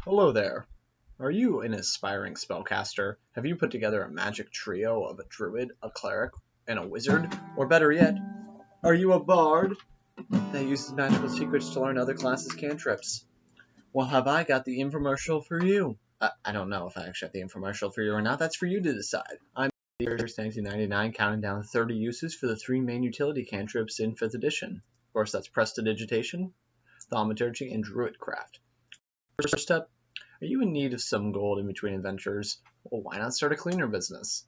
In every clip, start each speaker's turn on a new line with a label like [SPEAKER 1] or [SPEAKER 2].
[SPEAKER 1] Hello there. Are you an aspiring spellcaster? Have you put together a magic trio of a druid, a cleric, and a wizard? Or better yet, are you a bard that uses magical secrets to learn other classes' cantrips? Well, have I got the infomercial for you? I don't know if I actually have the infomercial for you or not. That's for you to decide. I'm here 1999 counting down 30 uses for the three main utility cantrips in 5th edition. Of course, that's Prestidigitation, Thaumaturgy, and Druidcract. First up, are you in need of some gold in between adventures? Well, why not start a cleaner business?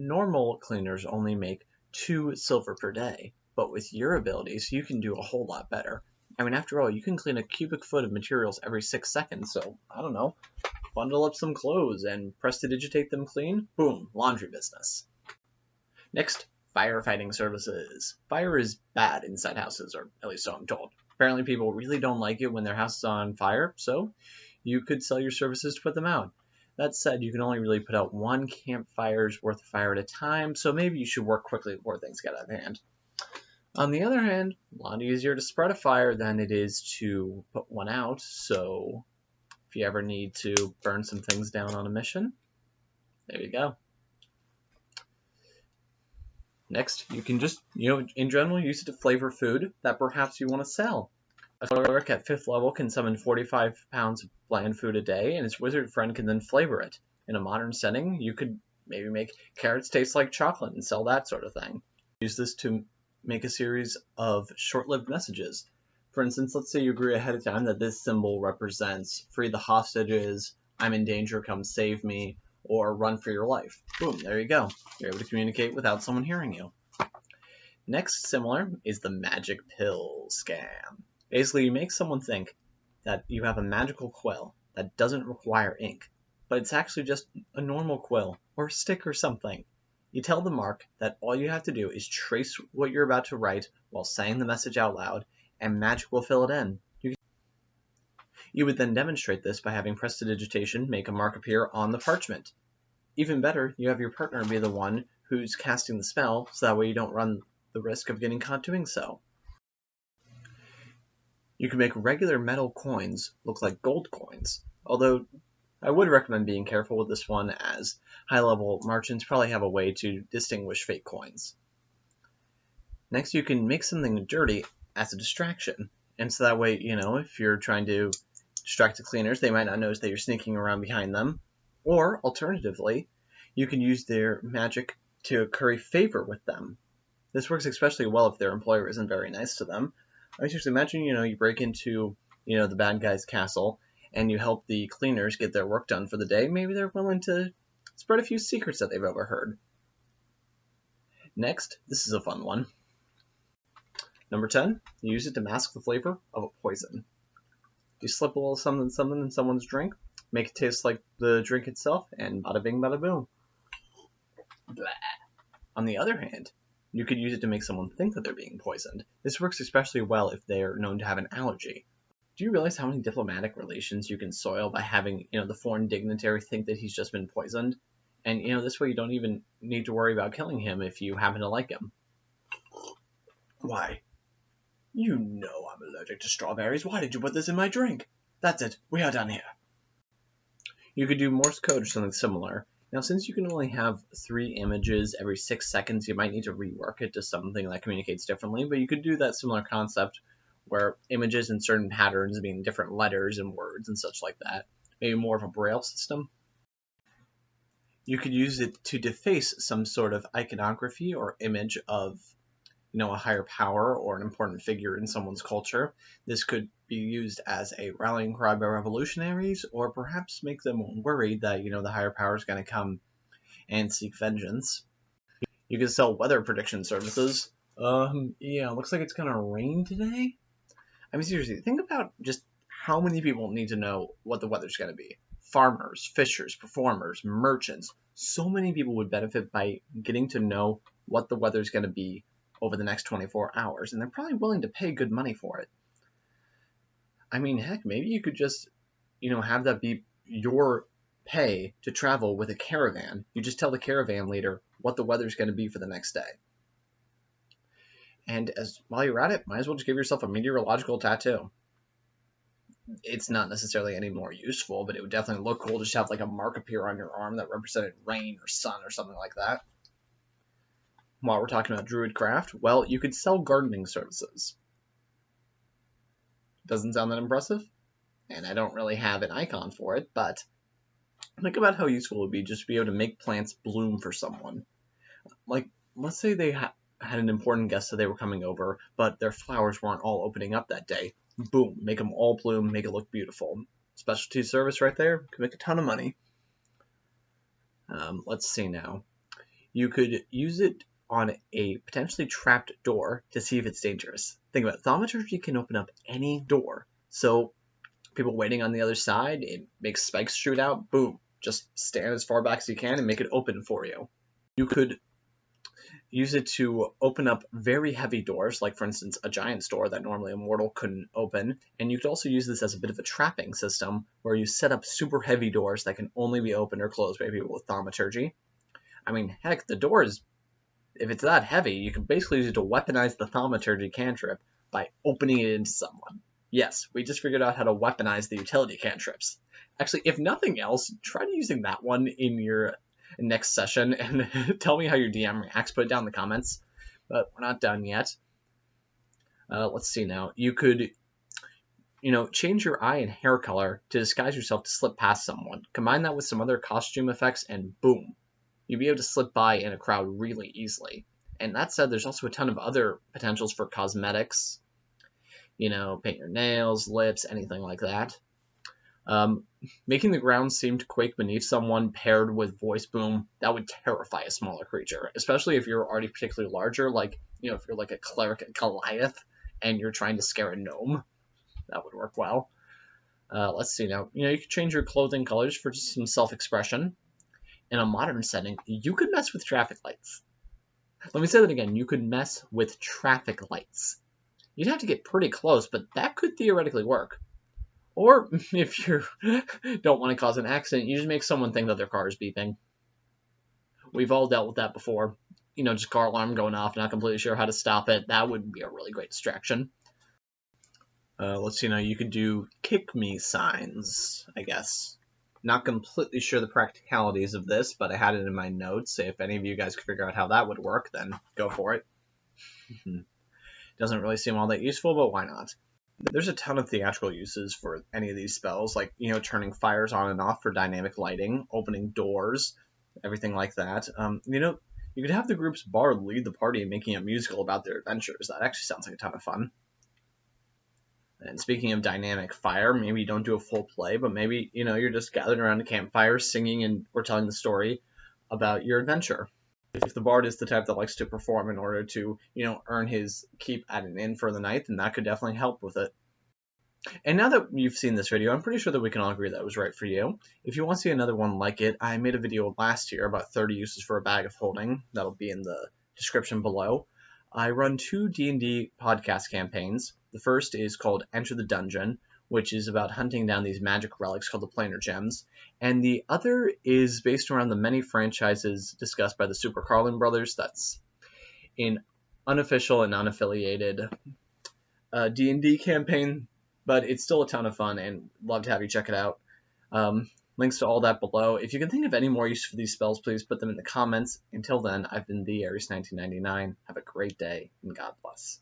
[SPEAKER 1] Normal cleaners only make 2 silver per day, but with your abilities, you can do a whole lot better. I mean, after all, you can clean a cubic foot of materials every 6 seconds, so, I don't know, bundle up some clothes and prestidigitate them clean, boom, laundry business. Next, firefighting services. Fire is bad inside houses, or at least so I'm told. Apparently people really don't like it when their house is on fire, so you could sell your services to put them out. That said, you can only really put out 1 campfire's worth of fire at a time, so maybe you should work quickly before things get out of hand. On the other hand, a lot easier to spread a fire than it is to put one out, so if you ever need to burn some things down on a mission, there you go. Next, you can just, in general, use it to flavor food that perhaps you want to sell. A cleric at 5th level can summon 45 pounds of bland food a day, and his wizard friend can then flavor it. In a modern setting, you could maybe make carrots taste like chocolate and sell that sort of thing. Use this to make a series of short-lived messages. For instance, let's say you agree ahead of time that this symbol represents free the hostages, I'm in danger, come save me, or run for your life. Boom, there you go. You're able to communicate without someone hearing you. Next, similar, is the magic pill scam. Basically, you make someone think that you have a magical quill that doesn't require ink, but it's actually just a normal quill or a stick or something. You tell the mark that all you have to do is trace what you're about to write while saying the message out loud, and magic will fill it in. You would then demonstrate this by having Prestidigitation make a mark appear on the parchment. Even better, you have your partner be the one who's casting the spell, so that way you don't run the risk of getting caught doing so. You can make regular metal coins look like gold coins, although I would recommend being careful with this one, as high-level merchants probably have a way to distinguish fake coins. Next, you can make something dirty as a distraction, and so that way, if you're trying to distract the cleaners, they might not notice that you're sneaking around behind them. Or, alternatively, you can use their magic to curry favor with them. This works especially well if their employer isn't very nice to them. I just imagine, you break into, the bad guy's castle, and you help the cleaners get their work done for the day. Maybe they're willing to spread a few secrets that they've overheard. Next, this is a fun one. Number 10, you use it to mask the flavor of a poison. You slip a little something in someone's drink, make it taste like the drink itself, and bada bing, bada boom. Blah. On the other hand, you could use it to make someone think that they're being poisoned. This works especially well if they're known to have an allergy. Do you realize how many diplomatic relations you can soil by having, the foreign dignitary think that he's just been poisoned? And, this way you don't even need to worry about killing him if you happen to like him. Why? You know I'm allergic to strawberries. Why did you put this in my drink? That's it. We are done here. You could do Morse code or something similar. Now, since you can only have 3 images every 6 seconds, you might need to rework it to something that communicates differently, but you could do that similar concept where images in certain patterns mean different letters and words and such like that. Maybe more of a braille system. You could use it to deface some sort of iconography or image of, a higher power or an important figure in someone's culture. This could be used as a rallying cry by revolutionaries, or perhaps make them worried that, the higher power is going to come and seek vengeance. You can sell weather prediction services. Looks like it's going to rain today. I mean, seriously, think about just how many people need to know what the weather's going to be. Farmers, fishers, performers, merchants. So many people would benefit by getting to know what the weather's going to be over the next 24 hours, and they're probably willing to pay good money for it. I mean, heck, maybe you could just, have that be your pay to travel with a caravan. You just tell the caravan leader what the weather's going to be for the next day. And while you're at it, might as well just give yourself a meteorological tattoo. it's not necessarily any more useful, but it would definitely look cool to just have like a mark appear on your arm that represented rain or sun or something like that. While we're talking about Druidcraft, well, you could sell gardening services. Doesn't sound that impressive, and I don't really have an icon for it, but think about how useful it would be just to be able to make plants bloom for someone. Like, let's say they had an important guest that they were coming over, but their flowers weren't all opening up that day. Boom, make them all bloom, make it look beautiful. Specialty service right there, could make a ton of money. Let's see now. You could use it on a potentially trapped door to see if it's dangerous. Think about it. Thaumaturgy can open up any door. So people waiting on the other side, it makes spikes shoot out, boom. Just stand as far back as you can and make it open for you. You could use it to open up very heavy doors, like for instance a giant's door that normally a mortal couldn't open, and you could also use this as a bit of a trapping system where you set up super heavy doors that can only be opened or closed by people with Thaumaturgy. I mean, heck, the doors, if it's that heavy, you can basically use it to weaponize the Thaumaturgy cantrip by opening it into someone. Yes, we just figured out how to weaponize the utility cantrips. Actually, if nothing else, try using that one in your next session and tell me how your DM reacts. Put it down in the comments. But we're not done yet. Let's see now. You could, change your eye and hair color to disguise yourself to slip past someone. Combine that with some other costume effects and boom. You'll be able to slip by in a crowd really easily. And that said, there's also a ton of other potentials for cosmetics. Paint your nails, lips, anything like that. Making the ground seem to quake beneath someone paired with voice boom, that would terrify a smaller creature, especially if you're already particularly larger, like, if you're like a cleric at Goliath and you're trying to scare a gnome, that would work well. Let's see now. You could change your clothing colors for just some self-expression. In a modern setting, you could mess with traffic lights. Let me say that again. You could mess with traffic lights. You'd have to get pretty close, but that could theoretically work. Or if you don't want to cause an accident, you just make someone think that their car is beeping. We've all dealt with that before. Just car alarm going off, not completely sure how to stop it. That would be a really great distraction. Let's see now. You could do kick me signs, I guess. Not completely sure the practicalities of this, but I had it in my notes. If any of you guys could figure out how that would work, then go for it. Doesn't really seem all that useful, but why not? There's a ton of theatrical uses for any of these spells, like, turning fires on and off for dynamic lighting, opening doors, everything like that. You could have the group's bard lead the party making a musical about their adventures. That actually sounds like a ton of fun. And speaking of dynamic fire, maybe you don't do a full play, but maybe, you're just gathered around a campfire singing and or telling the story about your adventure. If the bard is the type that likes to perform in order to, earn his keep at an inn for the night, then that could definitely help with it. And now that you've seen this video, I'm pretty sure that we can all agree that it was right for you. If you want to see another one like it, I made a video last year about 30 uses for a bag of holding. That'll be in the description below. I run 2 D&D podcast campaigns. The first is called EnterTheDungeon, which is about hunting down these magic relics called the Planar Gems. And the other is based around the many franchises discussed by the Super Carlin brothers. That's an unofficial and unaffiliated D&D campaign, but it's still a ton of fun and love to have you check it out. Links to all that below. If you can think of any more use for these spells, please put them in the comments. Until then, I've been the Aries1999. Have a great day, and God bless.